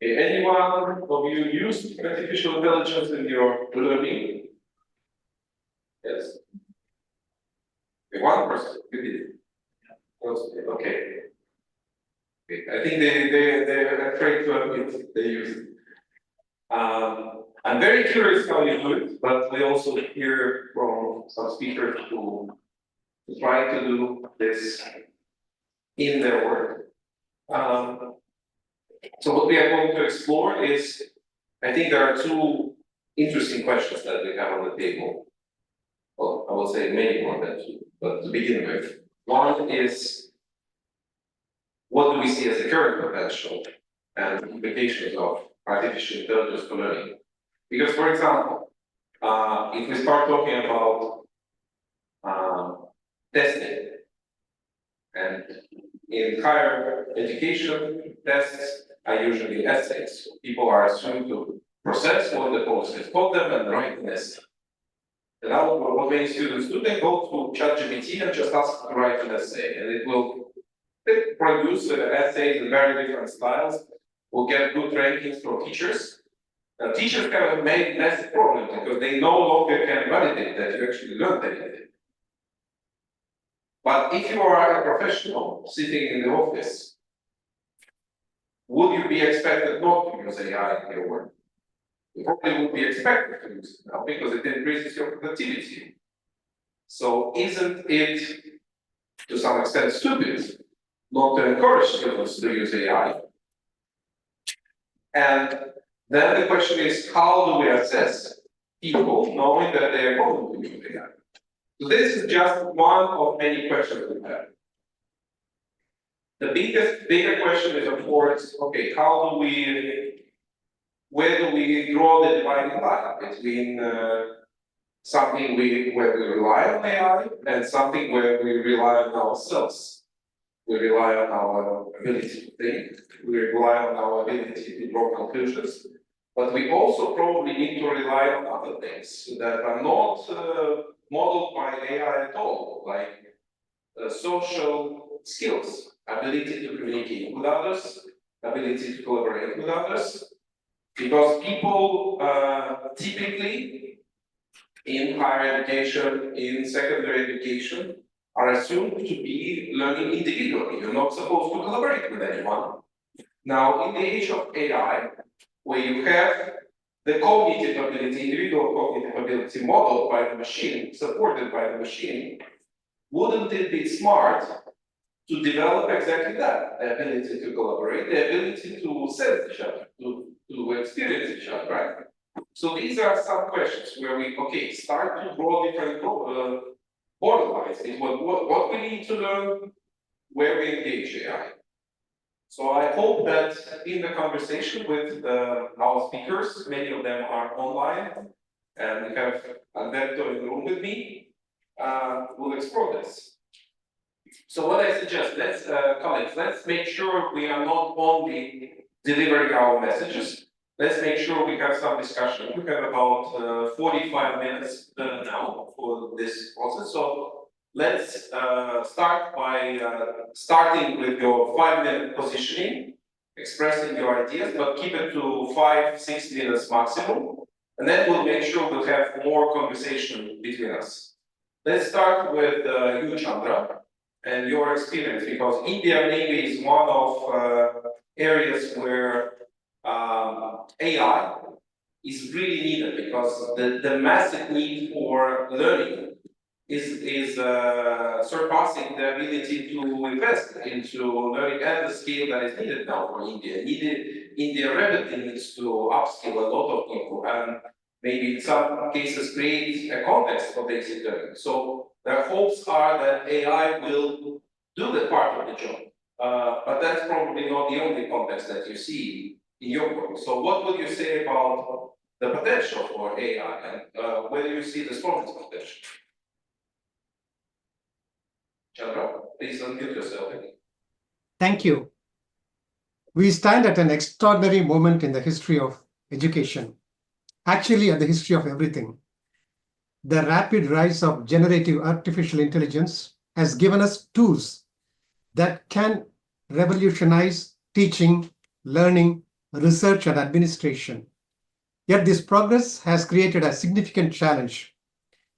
Anyone of you used artificial intelligence in your learning? Yes. One person, you did. Okay. I think they're afraid to admit they use it. I'm very curious how you do it, but we also hear from some speakers who try to do this in their work. So what we are going to explore is, I think there are two interesting questions that we have on the table. Well, I will say many more than two, but to begin with. One is, what do we see as the current potential and implications of artificial intelligence for learning? Because, for example, if we start talking about testing, and in higher education, tests are usually essays. People are assumed to process what the course has taught them and write an essay. And now what many students do, they go to ChatGPT and just ask to write an essay, and it will produce essays in very different styles, will get good rankings from teachers. And teachers kind of made less problem because they no longer can validate that you actually learned anything. But if you are a professional sitting in the office, would you be expected not to use AI in your work? You probably would be expected to use it now because it increases your productivity. So isn't it, to some extent, stupid not to encourage students to use AI? And then the question is, how do we assess people knowing that they are going to use AI? So this is just one of many questions we have. The bigger question is, of course, okay, where do we draw the dividing line between something where we rely on AI and something where we rely on ourselves? We rely on our ability to think, we rely on our ability to draw conclusions, but we also probably need to rely on other things that are not modeled by AI at all, like social skills, ability to communicate with others, ability to collaborate with others, because people typically in higher education, in secondary education, are assumed to be learning individually. You're not supposed to collaborate with anyone. Now, in the age of AI, where you have the cognitive ability, individual cognitive ability modeled by the machine, supported by the machine, wouldn't it be smart to develop exactly that? The ability to collaborate, the ability to sense each other, to experience each other, right? So these are some questions where we, start to draw different borderlines is what we need to learn, where we engage AI. So I hope that in the conversation with our speakers, many of them are online, and we have Alberto in the room with me, we'll explore this. So what I suggest, colleagues, let's make sure we are not only delivering our messages, let's make sure we have some discussion. We have about 45 minutes now for this process. So let's start by starting with your 5-minute positioning, expressing your ideas, but keep it to 5-6 minutes maximum. And then we'll make sure we'll have more conversation between us. Let's start with you, Chandra, and your experience, because India maybe is one of areas where AI is really needed, because the massive need for learning is surpassing the ability to invest into learning at the scale that is needed now for India. India rapidly needs to upskill a lot of people and maybe in some cases create a context for basic learning. So their hopes are that AI will do the part of the job, but that's probably not the only context that you see in your work. So what would you say about the potential for AI and whether you see the strongest potential? Chandra, please unmute yourself. Thank you. We stand at an extraordinary moment in the history of education, actually at the history of everything. The rapid rise of generative artificial intelligence has given us tools that can revolutionize teaching, learning, research, and administration. Yet this progress has created a significant challenge,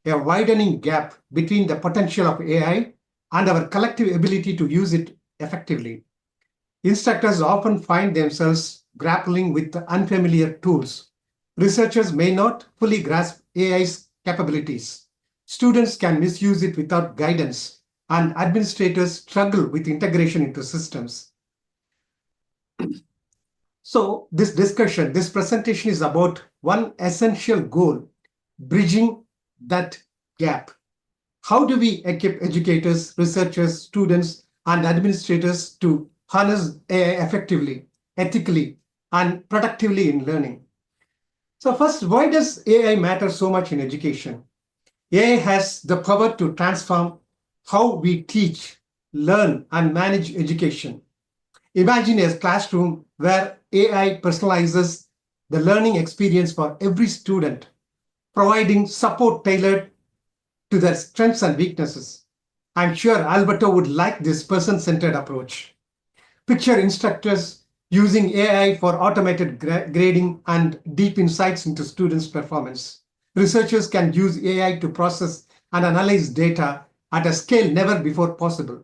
a widening gap between the potential of AI and our collective ability to use it effectively. Instructors often find themselves grappling with unfamiliar tools. Researchers may not fully grasp AI's capabilities. Students can misuse it without guidance, and administrators struggle with integration into systems. So this discussion, this presentation is about one essential goal, bridging that gap. How do we equip educators, researchers, students, and administrators to harness AI effectively, ethically, and productively in learning? So first, why does AI matter so much in education? AI has the power to transform how we teach, learn, and manage education. Imagine a classroom where AI personalizes the learning experience for every student, providing support tailored to their strengths and weaknesses. I'm sure Alberto would like this person-centered approach. Picture instructors using AI for automated grading and deep insights into students' performance. Researchers can use AI to process and analyze data at a scale never before possible.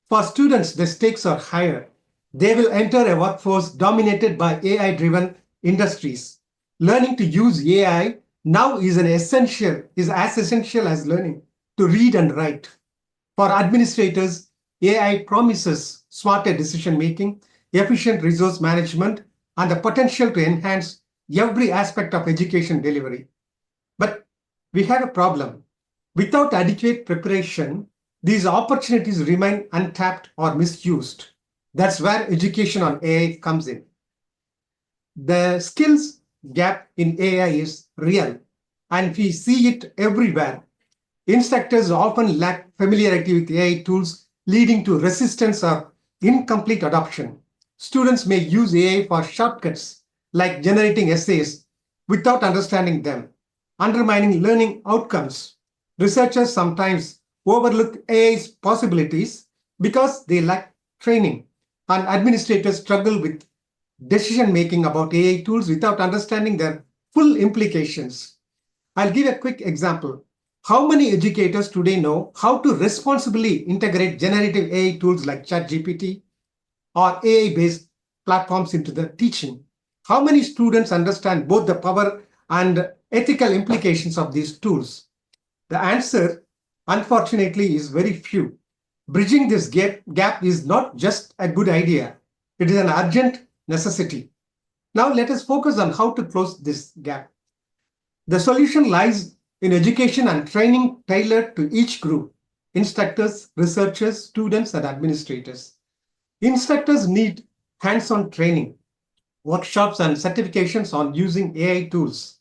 For students, the stakes are higher. They will enter a workforce dominated by AI-driven industries. Learning to use AI now is as essential as learning to read and write. For administrators, AI promises smarter decision-making, efficient resource management, and the potential to enhance every aspect of education delivery. But we have a problem. Without adequate preparation, these opportunities remain untapped or misused. That's where education on AI comes in. The skills gap in AI is real, and we see it everywhere. Instructors often lack familiarity with AI tools, leading to resistance or incomplete adoption. Students may use AI for shortcuts, like generating essays, without understanding them, undermining learning outcomes. Researchers sometimes overlook AI's possibilities because they lack training, and administrators struggle with decision-making about AI tools without understanding their full implications. I'll give a quick example. How many educators today know how to responsibly integrate generative AI tools like ChatGPT or AI-based platforms into the teaching? How many students understand both the power and ethical implications of these tools? The answer, unfortunately, is very few. Bridging this gap is not just a good idea. It is an urgent necessity. Now let us focus on how to close this gap. The solution lies in education and training tailored to each group: instructors, researchers, students, and administrators. Instructors need hands-on training, workshops, and certifications on using AI tools.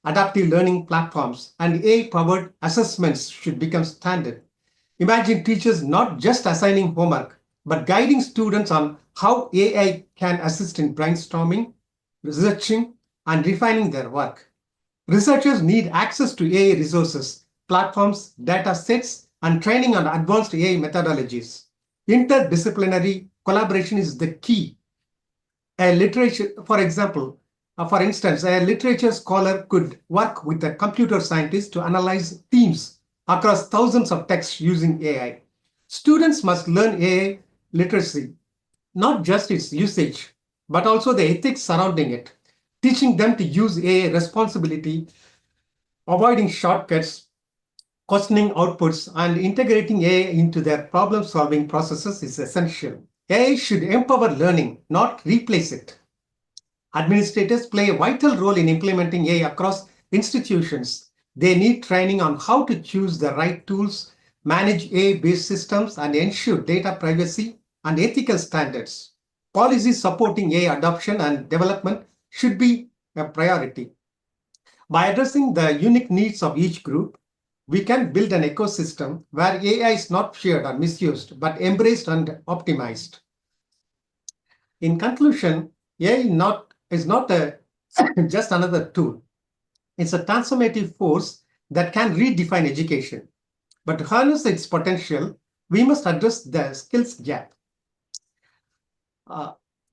Adaptive learning platforms and AI-powered assessments should become standard. Imagine teachers not just assigning homework, but guiding students on how AI can assist in brainstorming, researching, and refining their work. Researchers need access to AI resources, platforms, data sets, and training on advanced AI methodologies. Interdisciplinary collaboration is the key. For instance, a literature scholar could work with a computer scientist to analyze themes across thousands of texts using AI. Students must learn AI literacy, not just its usage, but also the ethics surrounding it, teaching them to use AI responsibly, avoiding shortcuts, questioning outputs, and integrating AI into their problem-solving processes is essential. AI should empower learning, not replace it. Administrators play a vital role in implementing AI across institutions. They need training on how to choose the right tools, manage AI-based systems, and ensure data privacy and ethical standards. Policies supporting AI adoption and development should be a priority. By addressing the unique needs of each group, we can build an ecosystem where AI is not feared or misused, but embraced and optimized. In conclusion, AI is not just another tool. It's a transformative force that can redefine education. But to harness its potential, we must address the skills gap.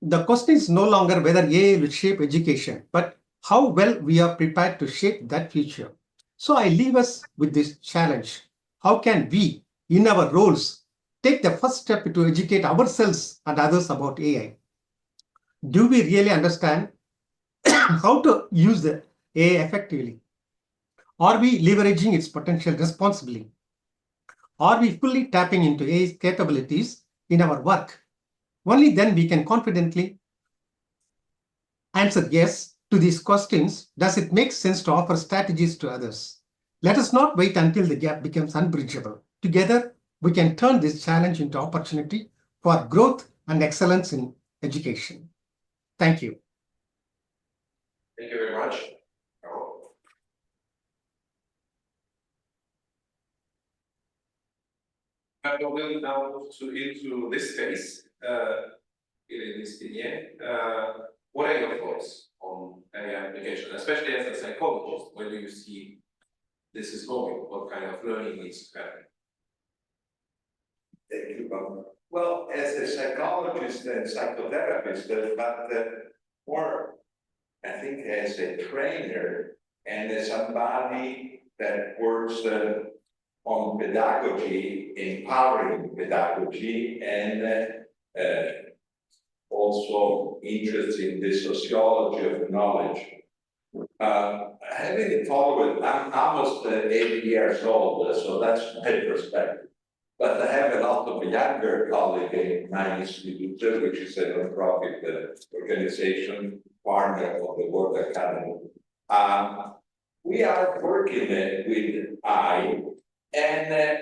the question is no longer whether AI will shape education, but how well we are prepared to shape that future. So I leave us with this challenge. How can we, in our roles, take the first step to educate ourselves and others about AI? Do we really understand how to use the AI effectively? Are we leveraging its potential responsibly? Are we fully tapping into AI's capabilities in our work? Only then we can confidently answer yes to these questions. Does it make sense to offer strategies to others? Let us not wait until the gap becomes unbridgeable. Together, we can turn this challenge into opportunity for growth and excellence in education. Thank you. Thank you very much. I will now move into this phase, in this opinion. What are your thoughts on AI application, especially as a psychologist? Where do you see this is going? What kind of learning needs to happen? Thank you, Pavel. Well, as a psychologist and psychotherapist, but more, I think, as a trainer and as somebody that works on pedagogy, empowering pedagogy, and also interested in the sociology of knowledge. Having followed, I'm almost 80 years old, so that's my perspective. But I have a lot of younger colleagues in my institute, which is a non-profit organization, partner of the World Academy. We are working with AI, and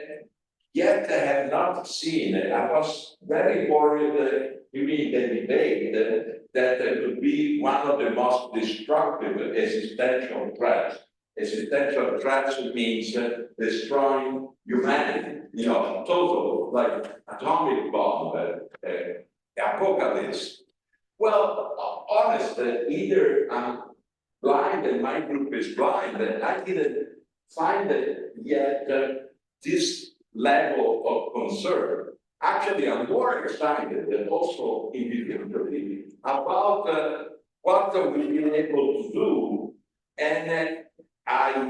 yet I have not seen it. I was very worried during the debate that it would be one of the most destructive existential threats. Existential threats means destroying humanity, total, like atomic bomb, apocalypse. Well, honestly, either I'm blind and my group is blind, and I didn't find it yet this level of concern. Actually, I'm more excited and also individually about what we've been able to do. And our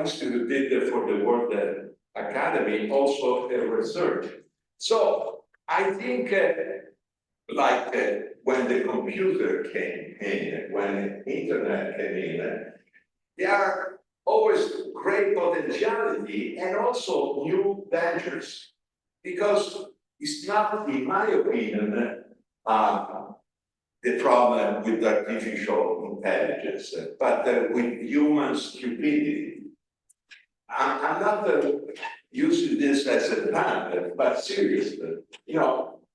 institute did for the World Academy also a research. So I think when the computer came in, when the internet came in, there are always great potentiality and also new dangers, because it's not, in my opinion, the problem with artificial intelligence, but with human stupidity. I'm not using this as a pun, but seriously,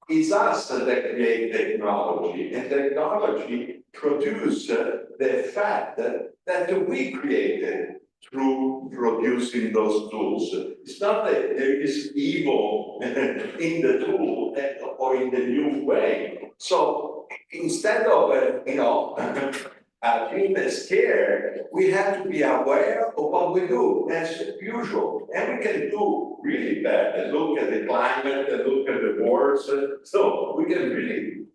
it's us that create technology, and technology produces the effect that we created through producing those tools. It's not that there is evil in the tool or in the new way. So instead of being scared, we have to be aware of what we do as usual. And we can do really bad and look at the climate and look at the wars. So we can really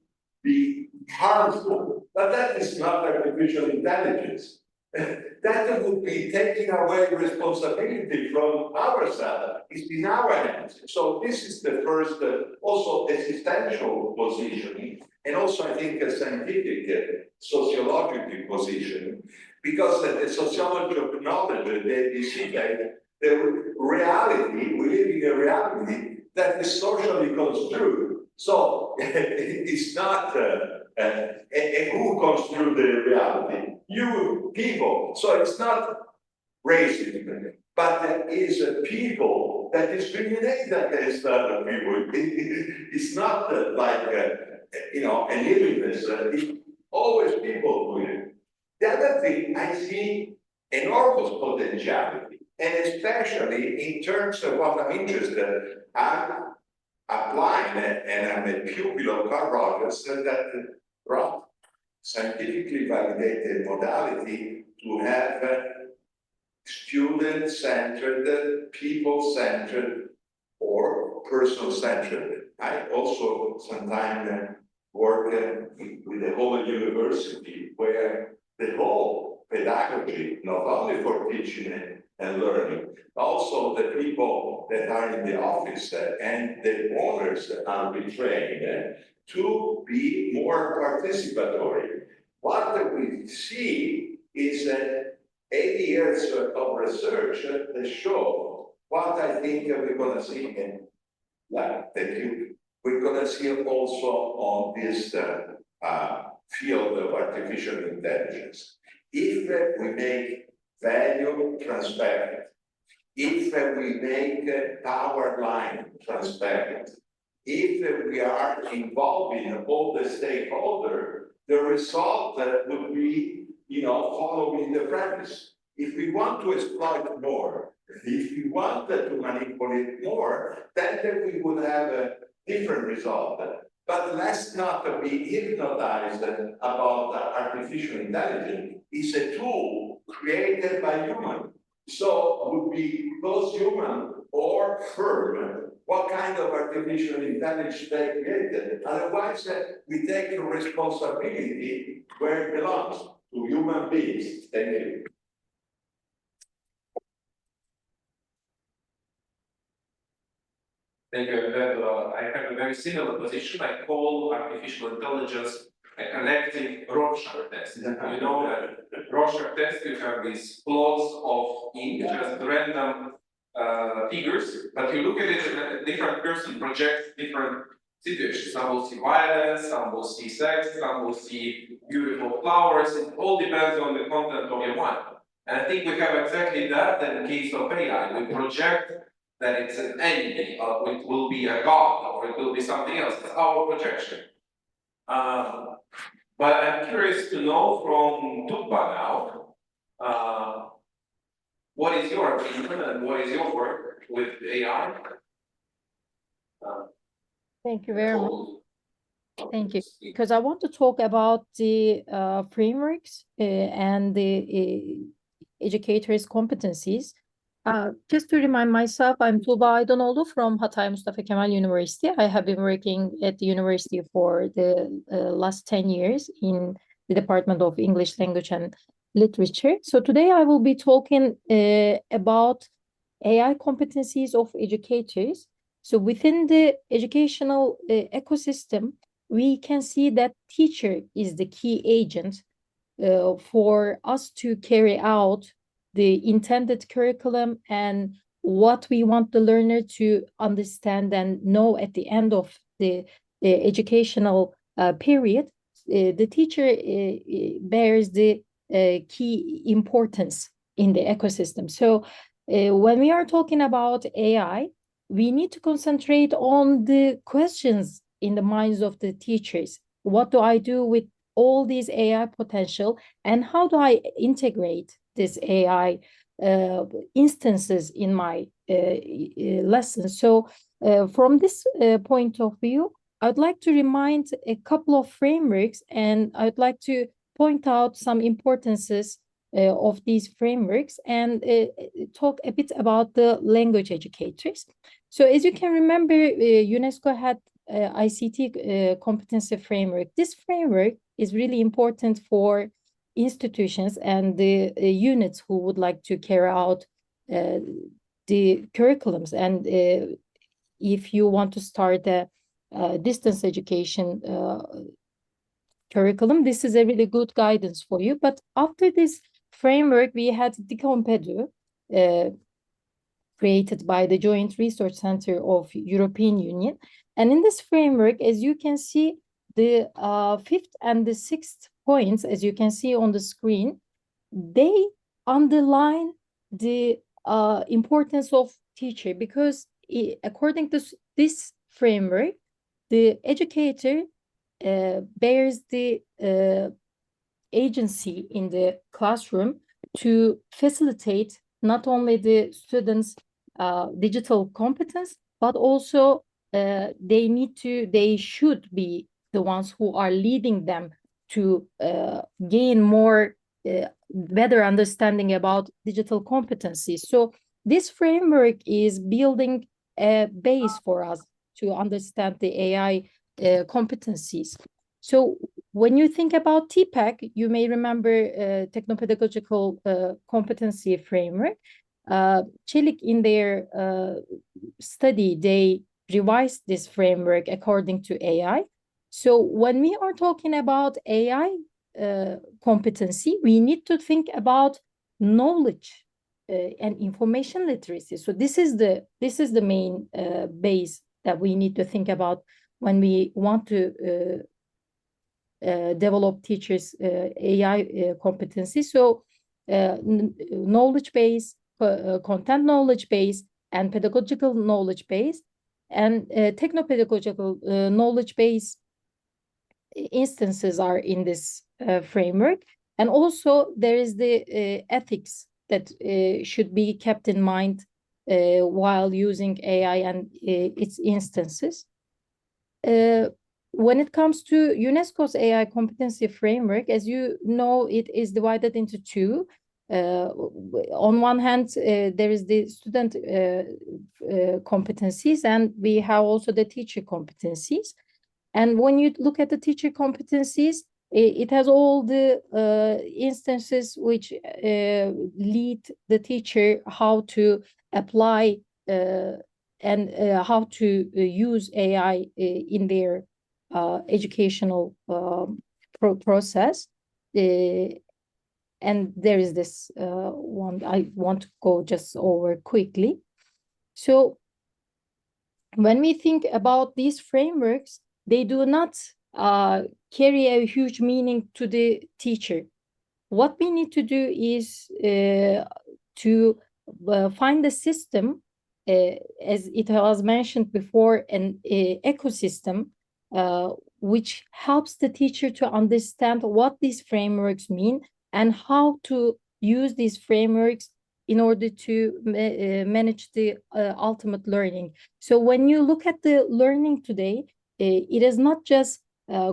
be harmful. But that is not artificial intelligence. That would be taking away responsibility from ourselves. It's in our hands. So this is the first also existential positioning, and also I think a scientific sociological positioning, because the sociology of knowledge, they see that the reality, we live in a reality that is socially construed. So it's not who construed the reality? You people. So it's not racism, but it is a people that discriminate against other people. It's not like an illness. It's always people doing it. The other thing, I see enormous potentiality, and especially in terms of what I'm interested. I'm applying it, and I'm a pupil of Carl Rogers that brought scientifically validated modality to have student-centered, people-centered, or person-centered I also sometimes work with the whole university where the whole pedagogy, not only for teaching and learning, also the people that are in the office and the owners that are betrayed to be more participatory. What we see is that 80 years of research that show what I think we're going to see in thank you. We're going to see also on this field of artificial intelligence. If we make value transparent, if we make power line transparent, if we are involving all the stakeholders, the result would be, following the premise. If we want to exploit more, if we wanted to manipulate more, then we would have a different result. But let's not be hypnotized about artificial intelligence. It's a tool created by humans. So would be those human or firm what kind of artificial intelligence they created. Otherwise, we take the responsibility where it belongs, to human beings. Thank you. Thank you, Alberto. I have a very similar position. I call artificial intelligence a collective Rorschach test. You know that Rorschach test, you have these plots of ink, just random figures, but you look at it, and a different person projects different situations. Some will see violence, some will see sex, some will see beautiful flowers. It all depends on the content of your mind. And I think we have exactly that in the case of AI. We project that it's an enemy, or it will be a god, or it will be something else. It's our projection. But I'm curious to know from Tuğba now, what is your opinion and what is your work with AI? Thank you very much. Thank you. Because I want to talk about the frameworks and the educators' competencies. Just to remind myself, I'm Tuğba AYDINOİDINOğlu from Hatay Mustafa Kemal University. I have been working at the university for the last 10 years in the Department of English Language and Literature. So today I will be talking about AI competencies of educators. So within the educational ecosystem, we can see that teacher is the key agent for us to carry out the intended curriculum and what we want the learner to understand and know at the end of the educational period. The teacher bears the key importance in the ecosystem. So when we are talking about AI, we need to concentrate on the questions in the minds of the teachers. What do I do with all these AI potential, and how do I integrate this AI instances in my lessons? So from this point of view, I'd like to remind a couple of frameworks, and I'd like to point out some importances of these frameworks and talk a bit about the language educators. So as you can remember, UNESCO had ICT competency framework. This framework is really important for institutions and the units who would like to carry out the curriculums. And if you want to start a distance education curriculum, this is a really good guidance for you. But after this framework, we had ZUCCONI, created by the Joint Research Center of European Union. And in this framework, as you can see, the fifth and the sixth points, as you can see on the screen, they underline the importance of teacher, because according to this framework, the educator bears the agency in the classroom to facilitate not only the students' digital competence, but also they should be the ones who are leading them to gain more better understanding about digital competencies. So this framework is building a base for us to understand the AI competencies. So when you think about TPAC, you may remember technopedagogical competency framework. Çelik, in their study, they revised this framework according to AI. So when we are talking about AI competency, we need to think about knowledge and information literacy. So this is the main base that we need to think about when we want to develop teachers' AI competency. So knowledge base, content knowledge base, and pedagogical knowledge base, and technopedagogical knowledge base instances are in this framework. And also there is the ethics that should be kept in mind while using AI and its instances. When it comes to UNESCO's AI competency framework, as you know, it is divided into two. On one hand, there is the student competencies, and we have also the teacher competencies. And when you look at the teacher competencies, it has all the instances which lead the teacher how to apply and how to use AI in their educational process. And there is this one I want to go just over quickly. So when we think about these frameworks, they do not carry a huge meaning to the teacher. What we need to do is to find a system, as it was mentioned before, an ecosystem which helps the teacher to understand what these frameworks mean and how to use these frameworks in order to manage the ultimate learning. So when you look at the learning today, it is not just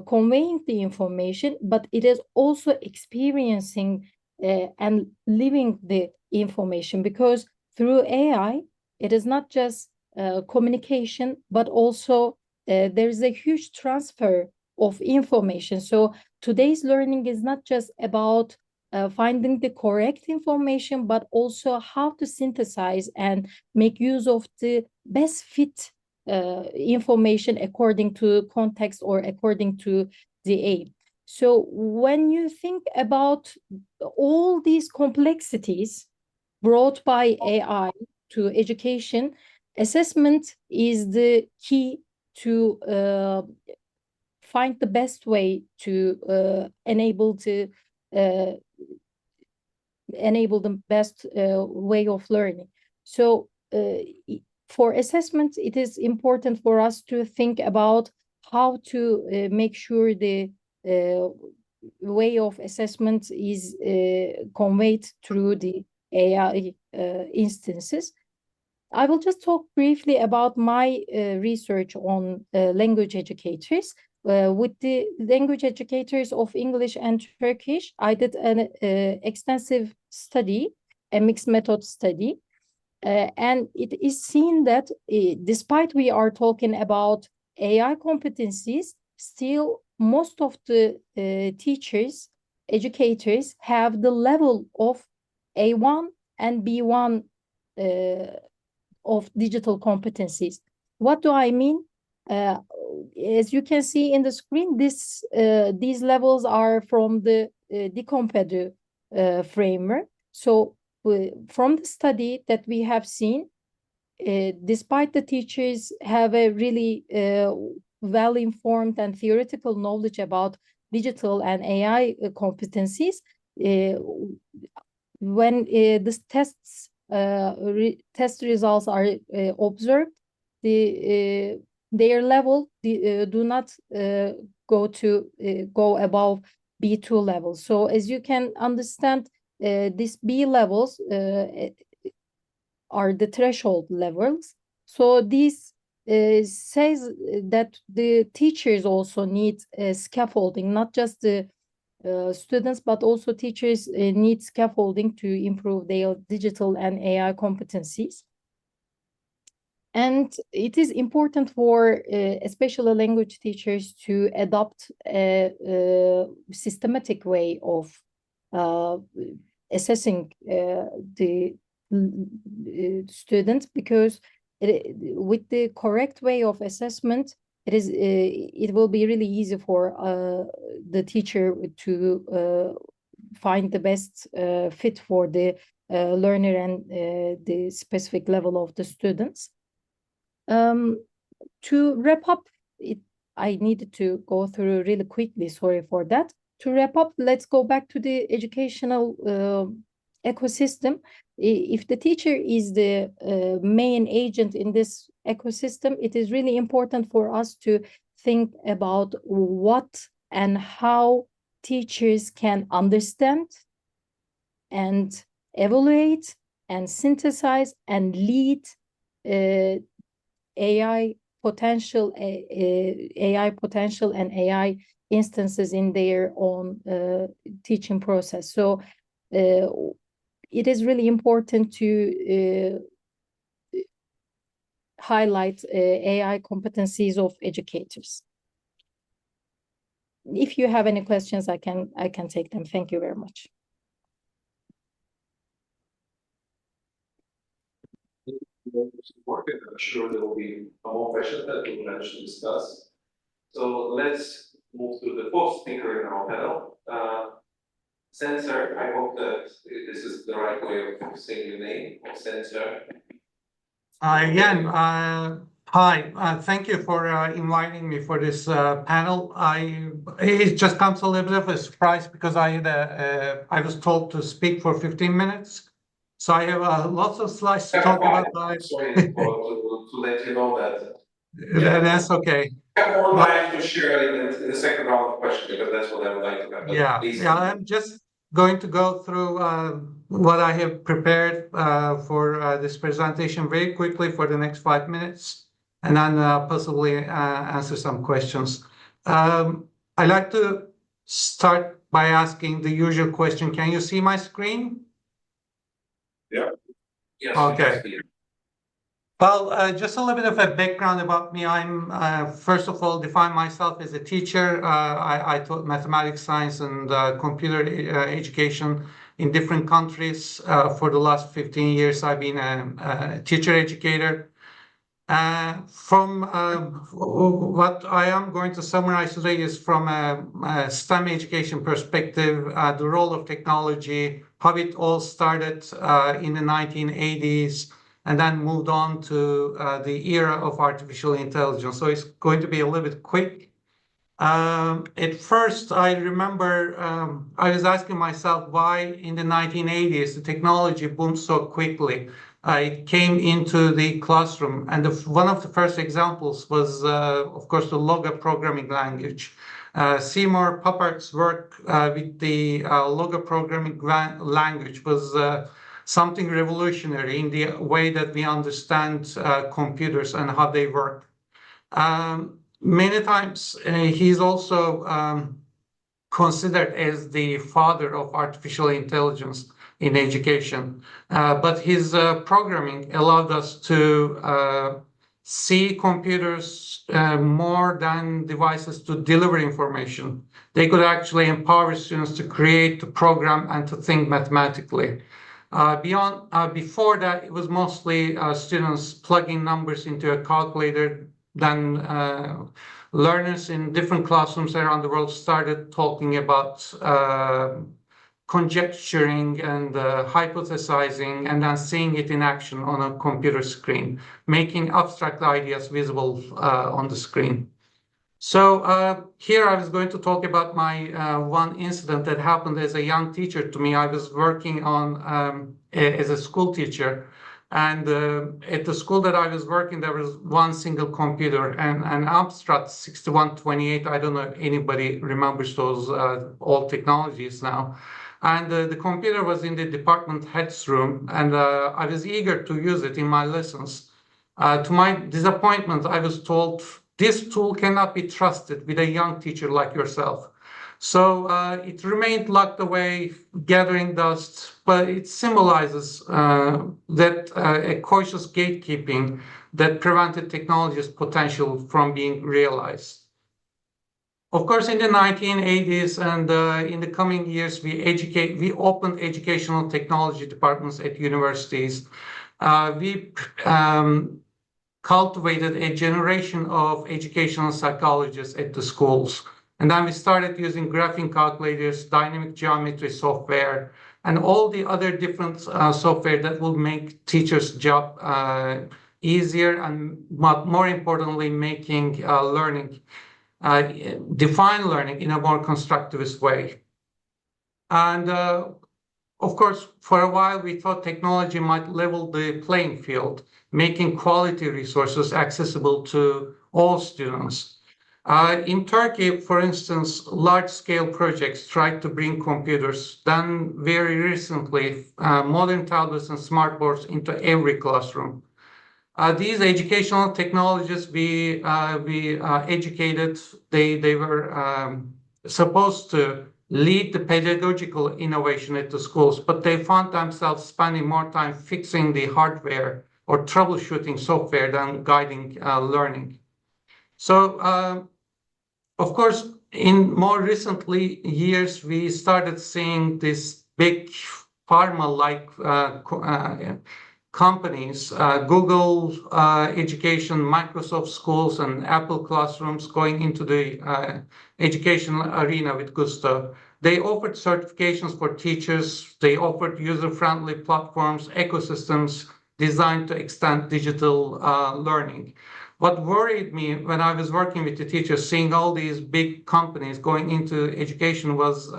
conveying the information, but it is also experiencing and living the information, because through AI, it is not just communication, but also there is a huge transfer of information. So today's learning is not just about finding the correct information, but also how to synthesize and make use of the best fit information according to context or according to the aim. So when you think about all these complexities brought by AI to education, assessment is the key to find the best way to enable the best way of learning. So for assessment, it is important for us to think about how to make sure the way of assessment is conveyed through the AI instances. I will just talk briefly about my research on language educators. With the language educators of English and Turkish, I did an extensive study, a mixed method study. And it is seen that despite we are talking about AI competencies, still most of the teachers, educators have the level of A1 and B1 of digital competencies. What do I mean? As you can see in the screen, these levels are from the DCOMPEDU framework. So from the study that we have seen, despite the teachers have a really well-informed and theoretical knowledge about digital and AI competencies, when the test results are observed, their level do not go above B2 level. So as you can understand, these B levels are the threshold levels. So this says that the teachers also need scaffolding, not just the students, but also teachers need scaffolding to improve their digital and AI competencies. And it is important for especially language teachers to adopt a systematic way of assessing the student, because with the correct way of assessment, it will be really easy for the teacher to find the best fit for the learner and the specific level of the students. To wrap up, I needed to go through really quickly, sorry for that. To wrap up, let's go back to the educational ecosystem. If the teacher is the main agent in this ecosystem, it is really important for us to think about what and how teachers can understand and evaluate and synthesize and lead AI potential and AI instances in their own teaching process. So it is really important to highlight AI competencies of educators. If you have any questions, I can take them. Thank you very much. I'm sure there will be more questions that we will manage to discuss. So let's move to the fourth speaker in our panel. Sencer, I hope that this is the right way of saying your name, Sencer. Again, hi, thank you for inviting me for this panel. It just comes a little bit of a surprise because I was told to speak for 15 minutes. So I have lots of slides to talk about. Sorry to let you know that. Yeah. That's okay. I have more time to share in the second round of questions, because that's what I would like to have. Yeah, I'm just going to go through what I have prepared for this presentation very quickly for the next 5 minutes, and then possibly answer some questions. I'd like to start by asking the usual question. Can you see my screen? Yeah. Yes. Okay. Well, just a little bit of a background about me. I'm, first of all, define myself as a teacher. I taught mathematics, science, and computer education in different countries. For the last 15 years, I've been a teacher educator. From what I am going to summarize today is from a STEM education perspective, the role of technology, how it all started in the 1980s, and then moved on to the era of artificial intelligence. So it's going to be a little bit quick. At first, I remember I was asking myself why in the 1980s the technology boomed so quickly. It came into the classroom, and one of the first examples was, of course, the Loga programming language. Seymour Papart's work with the Loga programming language was something revolutionary in the way that we understand computers and how they work. Many times he's also considered as the father of artificial intelligence in education, but his programming allowed us to see computers more than devices to deliver information. They could actually empower students to create, to program, and to think mathematically. Before that, it was mostly students plugging numbers into a calculator. Then learners in different classrooms around the world started talking about conjecturing and hypothesizing, and then seeing it in action on a computer screen, making abstract ideas visible on the screen. So here I was going to talk about my one incident that happened as a young teacher to me. I was working on as a school teacher, and at the school that I was working, there was one single computer, and an Amstrad 6128. I don't know if anybody remembers those old technologies now. And the computer was in the department head's room, and I was eager to use it in my lessons. To my disappointment, I was told, this tool cannot be trusted with a young teacher like yourself. So it remained locked away, gathering dust, but it symbolizes that a cautious gatekeeping that prevented technology's potential from being realized. Of course, in the 1980s and in the coming years, we opened educational technology departments at universities. We cultivated a generation of educational psychologists at the schools. And then we started using graphing calculators, dynamic geometry software, and all the other different software that will make teachers' job easier and more importantly, making learning, define learning in a more constructivist way. And of course, for a while, we thought technology might level the playing field, making quality resources accessible to all students. In Turkey, for instance, large-scale projects tried to bring computers. Then very recently, modern tablets and smartboards into every classroom. These educational technologies we educated, they were supposed to lead the pedagogical innovation at the schools, but they found themselves spending more time fixing the hardware or troubleshooting software than guiding learning. So, of course, in more recently years, we started seeing this big pharma-like companies, Google Education, Microsoft Schools, and Apple Classrooms going into the educational arena with gusto. They offered certifications for teachers. They offered user-friendly platforms, ecosystems designed to extend digital learning. What worried me when I was working with the teachers, seeing all these big companies going into education, was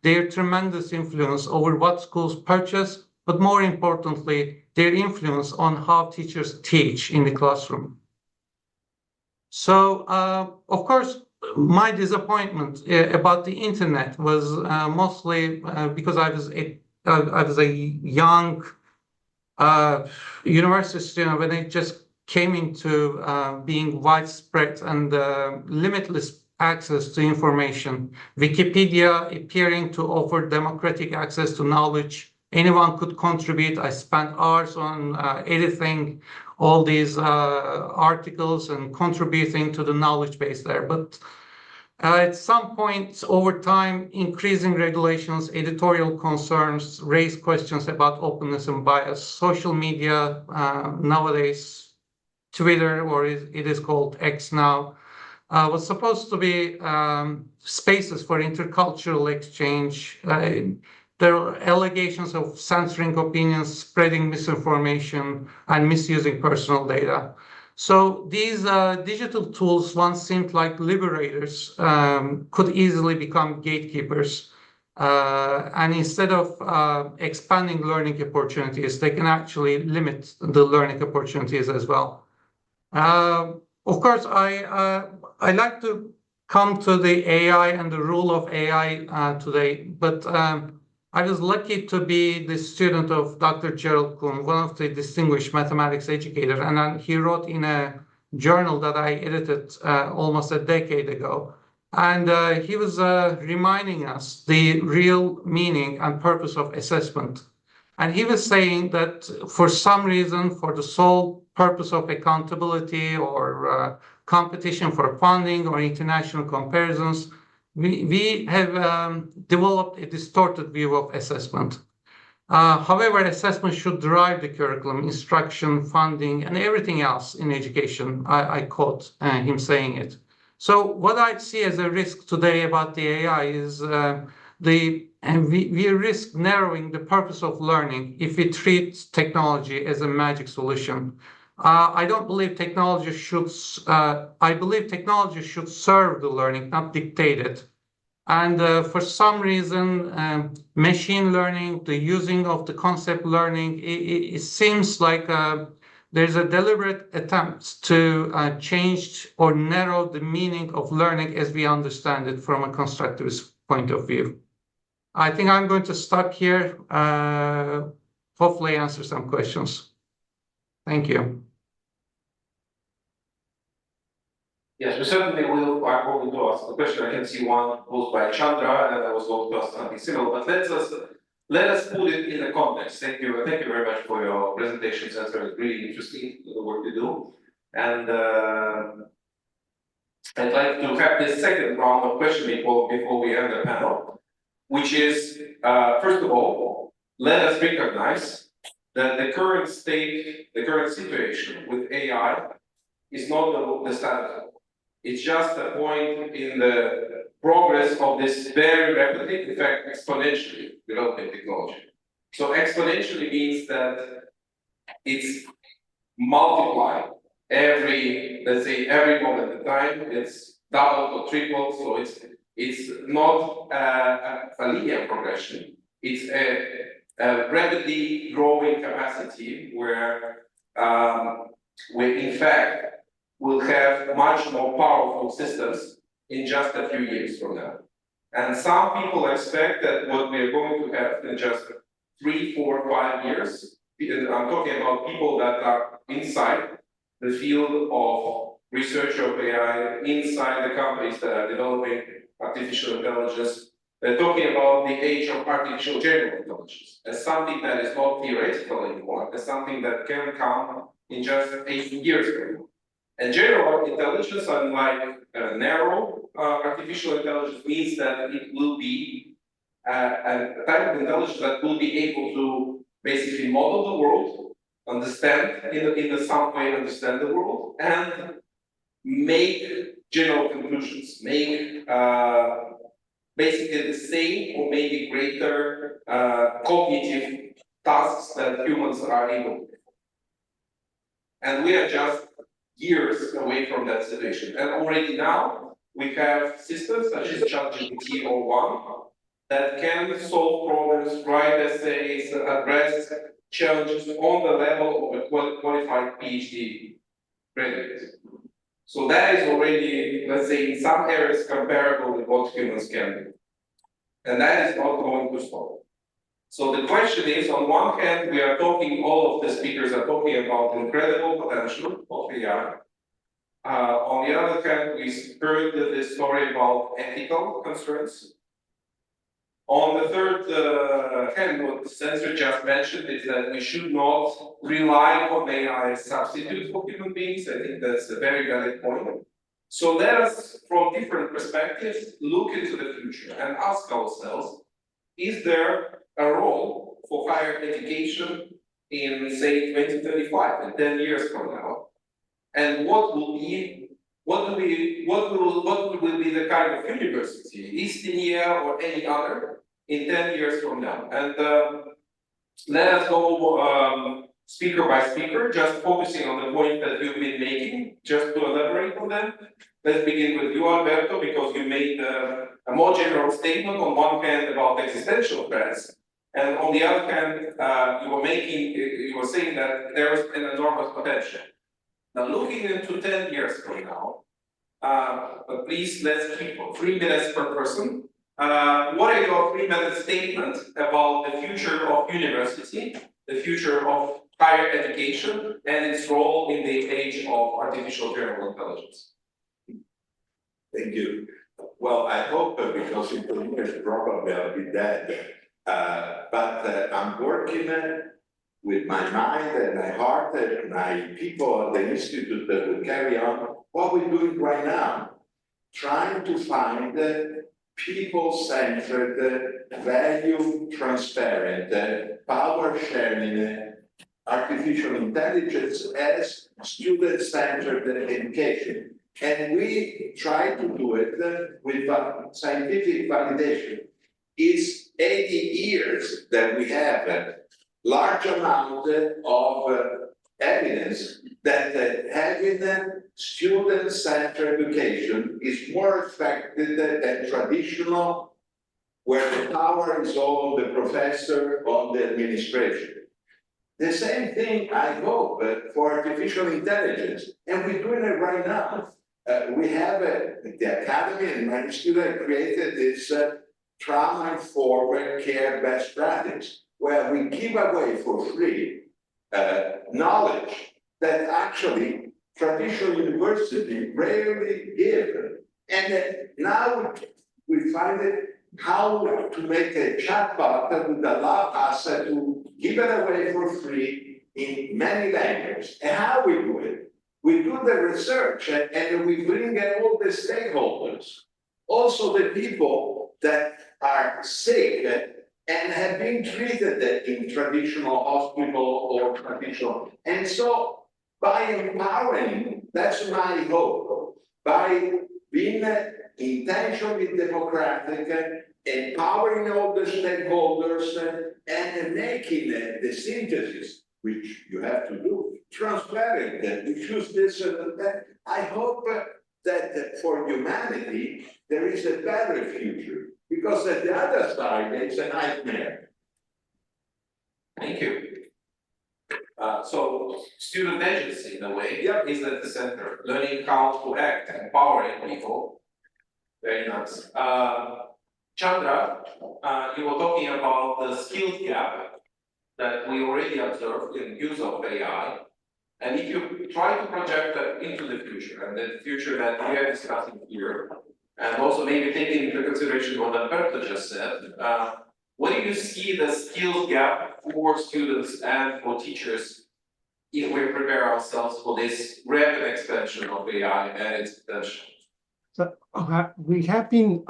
their tremendous influence over what schools purchase, but more importantly, their influence on how teachers teach in the classroom. So, of course, my disappointment about the internet was mostly because I was a young university student when it just came into being widespread and limitless access to information. Wikipedia appearing to offer democratic access to knowledge. Anyone could contribute. I spent hours on editing all these articles and contributing to the knowledge base there. But at some point over time, increasing regulations, editorial concerns raise questions about openness and bias. Social media nowadays, Twitter, or it is called X now, was supposed to be spaces for intercultural exchange. There are allegations of censoring opinions, spreading misinformation, and misusing personal data. So these digital tools once seemed like liberators, could easily become gatekeepers. And instead of expanding learning opportunities, they can actually limit the learning opportunities as well. Of course, I like to come to the AI and the role of AI today, but I was lucky to be the student of Dr. Gerald Kuhn, one of the distinguished mathematics educators, and then he wrote in a journal that I edited almost a decade ago. And he was reminding us the real meaning and purpose of assessment. And he was saying that for some reason, for the sole purpose of accountability or competition for funding or international comparisons, we have developed a distorted view of assessment. However, assessment should drive the curriculum, instruction, funding, and everything else in education. I quote him saying it. So what I see as a risk today about the AI is we risk narrowing the purpose of learning if we treat technology as a magic solution. I don't believe technology should, I believe technology should serve the learning, not dictate it. And for some reason, machine learning, the using of the concept learning, it seems like there's a deliberate attempt to change or narrow the meaning of learning as we understand it from a constructivist point of view. I think I'm going to stop here, hopefully answer some questions. Thank you. Yes, we certainly will. I'm going to ask the question. I can see one posed by Chandra, and I was going to ask something similar. But let's let us put it in the context. Thank you very much for your presentation, Sencer. It's really interesting, the work you do. And I'd like to have this second round of questioning before we end the panel, which is, first of all, let us recognize that the current state, the current situation with AI is not the status. It's just a point in the progress of this very rapidly, in fact, exponentially developing technology. So exponentially means that it's multiplied let's say every moment in time, it's doubled or tripled. So it's not a linear progression. It's a rapidly growing capacity where we in fact will have much more powerful systems in just a few years from now. And some people expect that what we are going to have in just 3, 4, 5 years, I'm talking about people that are inside the field of research of AI, inside the companies that are developing artificial intelligence. They're talking about the age of artificial general intelligence as something that is not theoretical anymore, as something that can come in just 18 years from now. And general intelligence, unlike narrow artificial intelligence, means that it will be a type of intelligence that will be able to basically model the world, understand in some way understand the world, and make general conclusions, make basically the same or maybe greater cognitive tasks that humans are able to do. And we are just years away from that situation. And already now, we have systems such as ChatGPT or one that can solve problems, write essays, address challenges on the level of a qualified PhD graduate. So that is already, let's say, in some areas comparable with what humans can do. And that is not going to stop. So the question is, on one hand, we are talking, all of the speakers are talking about incredible potential of AI. On the other hand, we heard this story about ethical concerns. On the third hand, what Sencer just mentioned is that we should not rely on AI as substitute for human beings. I think that's a very valid point. So let us, from different perspectives, look into the future and ask ourselves, is there a role for higher education in, say, 2035 and 10 years from now? And what will be the kind of university, Estonia or any other, in 10 years from now? And let us go speaker by speaker, just focusing on the point that you've been making, just to elaborate on them. Let's begin with you, Alberto, because you made a more general statement on one hand about existential threats, and on the other hand, you were saying that there is an enormous potential. Now, looking into 10 years from now, but please let's keep 3 minutes per person. What is your 3-minute statement about the future of university, the future of higher education, and its role in the age of artificial general intelligence? Thank you. Well, I hope because in 2 years probably I'll be dead. But I'm working with my mind and my heart and my people at the institute that will carry on what we're doing right now, trying to find people-centered, value transparent, power-sharing artificial intelligence as student-centered education. And we try to do it with scientific validation. It's 80 years that we have a large amount of evidence that having student-centered education is more effective than traditional, where the power is all on the professor, on the administration. The same thing, I hope, for artificial intelligence, and we're doing it right now. We have the Academy and my student created this trauma-informed care best practice, where we give away for free knowledge that actually traditional universities rarely give. And now we find it how to make a chatbot that would allow us to give it away for free in many languages. And how we do it? We do the research and we bring in all the stakeholders, also the people that are sick and have been treated in traditional hospital or traditional. And so by empowering, that's my hope, by being intentionally democratic, empowering all the stakeholders and making the synthesis, which you have to do, transparent, because this, I hope that for humanity, there is a better future, because at the other side, it's a nightmare. Thank you. So student agency, in a way, is at the center, learning how to act, empowering people. Very nice. Chandra, you were talking about the skills gap that we already observed in use of AI. And if you try to project that into the future, and the future that we are discussing here, and also maybe taking into consideration what Alberto just said, what do you see the skills gap for students and for teachers if we prepare ourselves for this rapid expansion of AI and its potential? So we have been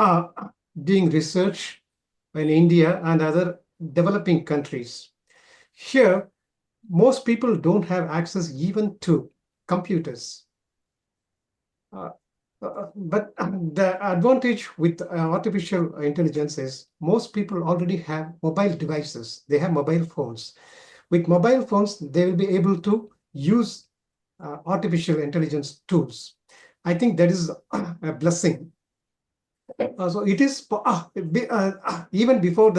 doing research in India and other developing countries. Here, most people don't have access even to computers. But the advantage with artificial intelligence is most people already have mobile devices. They have mobile phones. With mobile phones, they will be able to use artificial intelligence tools. I think that is a blessing. So it is even before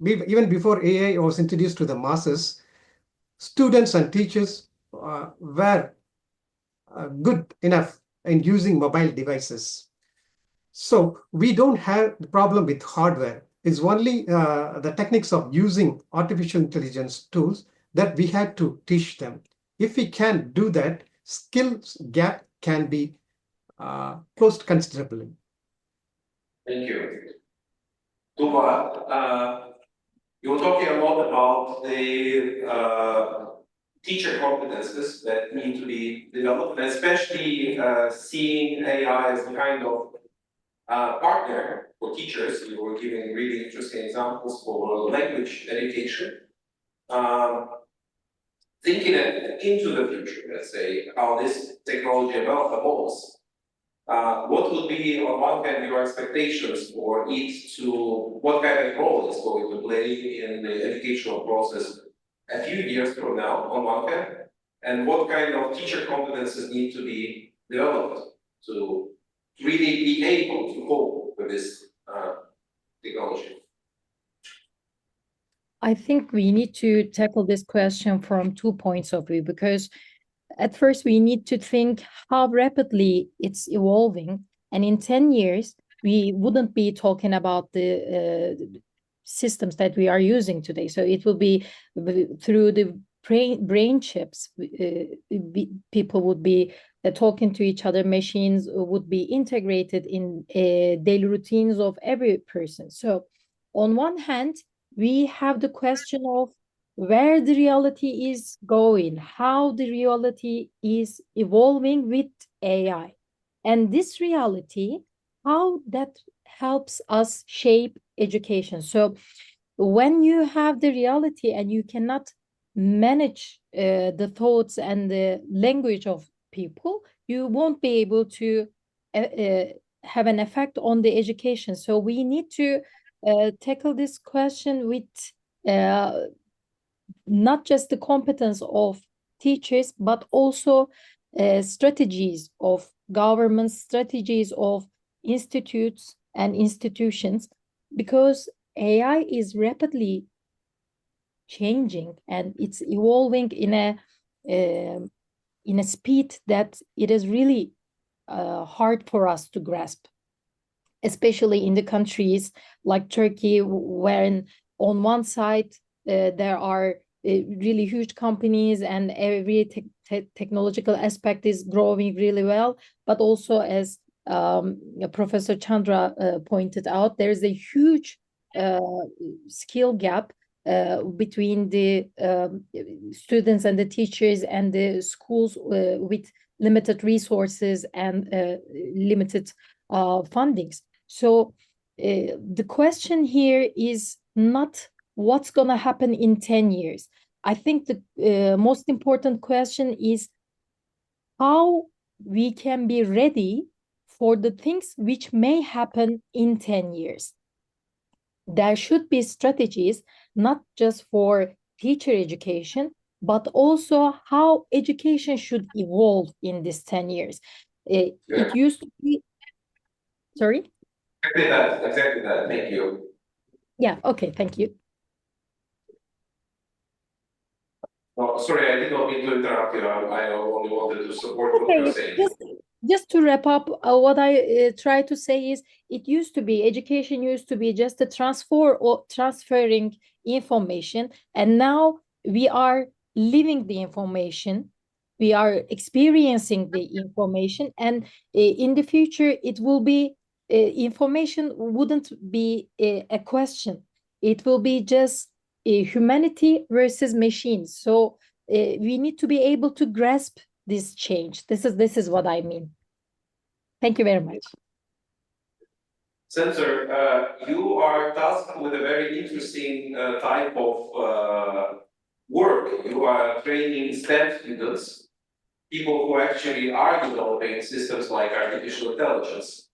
even before AI was introduced to the masses, students and teachers were good enough in using mobile devices. So we don't have the problem with hardware. It's only the techniques of using artificial intelligence tools that we had to teach them. If we can do that, skills gap can be closed considerably. Thank you. Tuğba, you were talking a lot about the teacher competences that need to be developed, and especially seeing AI as a kind of partner for teachers. You were giving really interesting examples for language education. Thinking into the future, let's say, how this technology evolves, what would be, on one hand, your expectations for it to, what kind of role it's going to play in the educational process a few years from now, on one hand, and what kind of teacher competences need to be developed to really be able to cope with this technology? I think we need to tackle this question from 2 points of view, because at first we need to think how rapidly it's evolving. And in 10 years, we wouldn't be talking about the systems that we are using today. So it will be through the brain chips, people would be talking to each other, machines would be integrated in daily routines of every person. So on one hand, we have the question of where the reality is going, how the reality is evolving with AI. And this reality, how that helps us shape education. So when you have the reality and you cannot manage the thoughts and the language of people, you won't be able to have an effect on the education. So we need to tackle this question with not just the competence of teachers, but also strategies of government, strategies of institutes and institutions, because AI is rapidly changing and it's evolving in a speed that it is really hard for us to grasp, especially in the countries like Turkey, where on one side there are really huge companies and every technological aspect is growing really well, but also, as Professor Chandra pointed out, there is a huge skill gap between the students and the teachers and the schools with limited resources and limited fundings. So the question here is not what's going to happen in 10 years. I think the most important question is how we can be ready for the things which may happen in 10 years. There should be strategies, not just for teacher education, but also how education should evolve in this 10 years. It used to be, sorry? Exactly that, thank you. Yeah, okay, thank you. No, sorry, I did not mean to interrupt you. I only wanted to support what you're saying. Just to wrap up, what I try to say is, it used to be, education used to be just a transfer or transferring information, and now we are living the information, we are experiencing the information, and in the future it will be information wouldn't be a question. It will be just humanity versus machines. So we need to be able to grasp this change. This is what I mean. Thank you very much. Sencer, you are tasked with a very interesting type of work. You are training STEM students, people who actually are developing systems like artificial intelligence.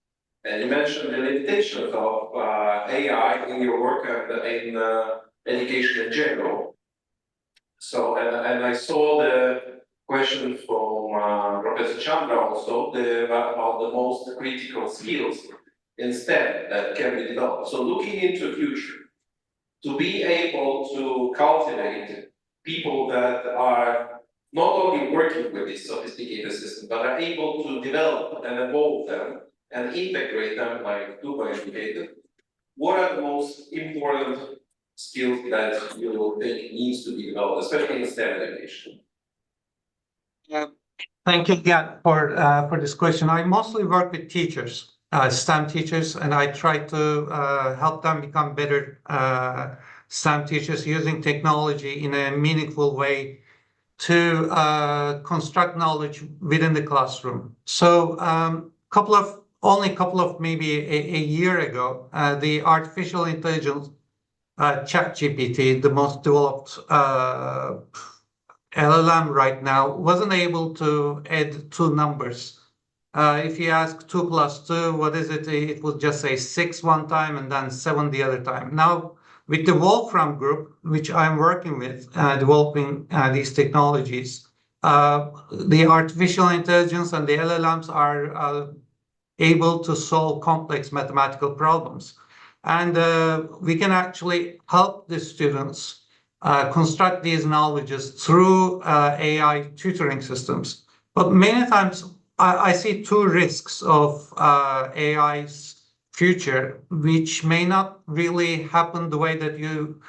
And you mentioned the limitations of AI in your work and in education in general. So, and I saw the question from Professor Chandra also about the most critical skills instead that can be developed. So looking into the future, to be able to cultivate people that are not only working with this sophisticated system, but are able to develop and evolve them and integrate them, like Tuğba indicated, what are the most important skills that you think needs to be developed, especially in STEM education? Yeah, thank you again for this question. I mostly work with teachers, STEM teachers, and I try to help them become better STEM teachers using technology in a meaningful way to construct knowledge within the classroom. So only a couple of maybe a year ago, the artificial intelligence ChatGPT, the most developed LLM right now, wasn't able to add two numbers. If you ask 2 + 2, what is it? It would just say 6 one time and then 7 the other time. Now, with the Wolfram Group, which I'm working with, developing these technologies, the artificial intelligence and the LLMs are able to solve complex mathematical problems. And we can actually help the students construct these knowledges through AI tutoring systems. But many times I see two risks of AI's future, which may not really happen the way that you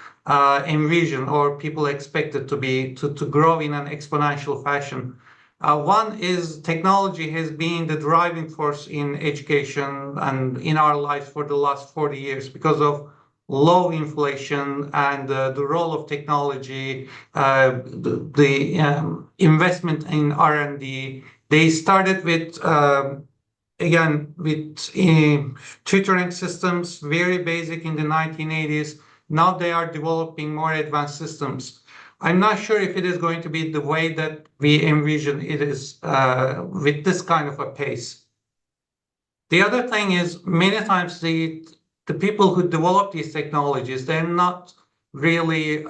envision or people expect it to be, to grow in an exponential fashion. One is technology has been the driving force in education and in our lives for the last 40 years because of low inflation and the role of technology, the investment in R&D. They started with, again, with tutoring systems, very basic in the 1980s. Now they are developing more advanced systems. I'm not sure if it is going to be the way that we envision it is with this kind of a pace. The other thing is many times the people who develop these technologies, they're not really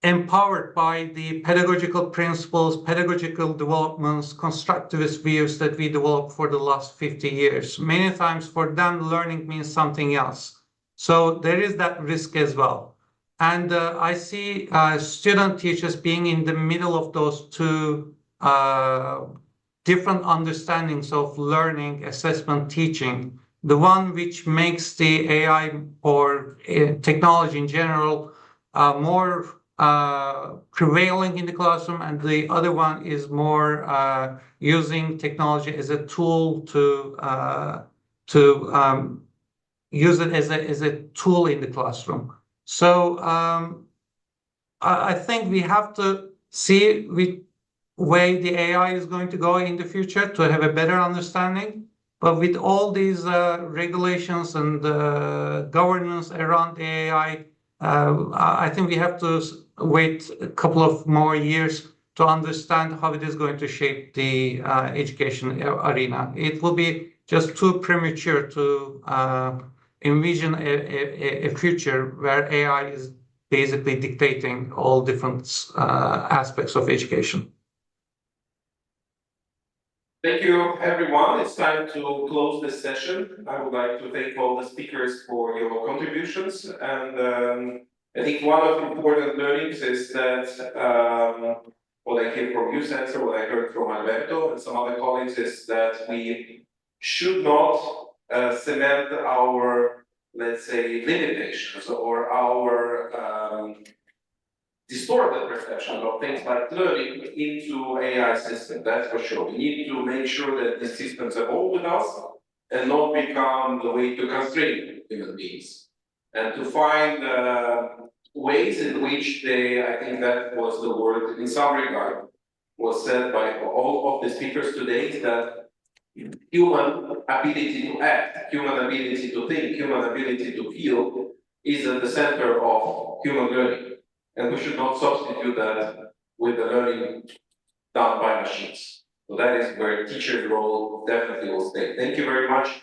empowered by the pedagogical principles, pedagogical developments, constructivist views that we developed for the last 50 years. Many times for them, learning means something else. So there is that risk as well. And I see student teachers being in the middle of those two different understandings of learning, assessment, teaching. The one which makes the AI or technology in general more prevailing in the classroom, and the other one is more using technology as a tool to use it as a tool in the classroom. So I think we have to see which way the AI is going to go in the future to have a better understanding. But with all these regulations and governance around the AI, I think we have to wait a couple of more years to understand how it is going to shape the education arena. It will be just too premature to envision a future where AI is basically dictating all different aspects of education. Thank you, everyone. It's time to close this session. I would like to thank all the speakers for your contributions. And I think one of the important learnings is that what I hear from you, Sencer, what I heard from Alberto and some other colleagues is that we should not cement our, let's say, limitations or our distorted perception of things like learning into AI systems, that's for sure. We need to make sure that these systems evolve with us and not become the way to constrain human beings. And to find ways in which they, I think that was the word in some regard, was said by all of the speakers today, is that human ability to act, human ability to think, human ability to feel is at the center of human learning. And we should not substitute that with the learning done by machines. So that is where teacher's role definitely will stay. Thank you very much.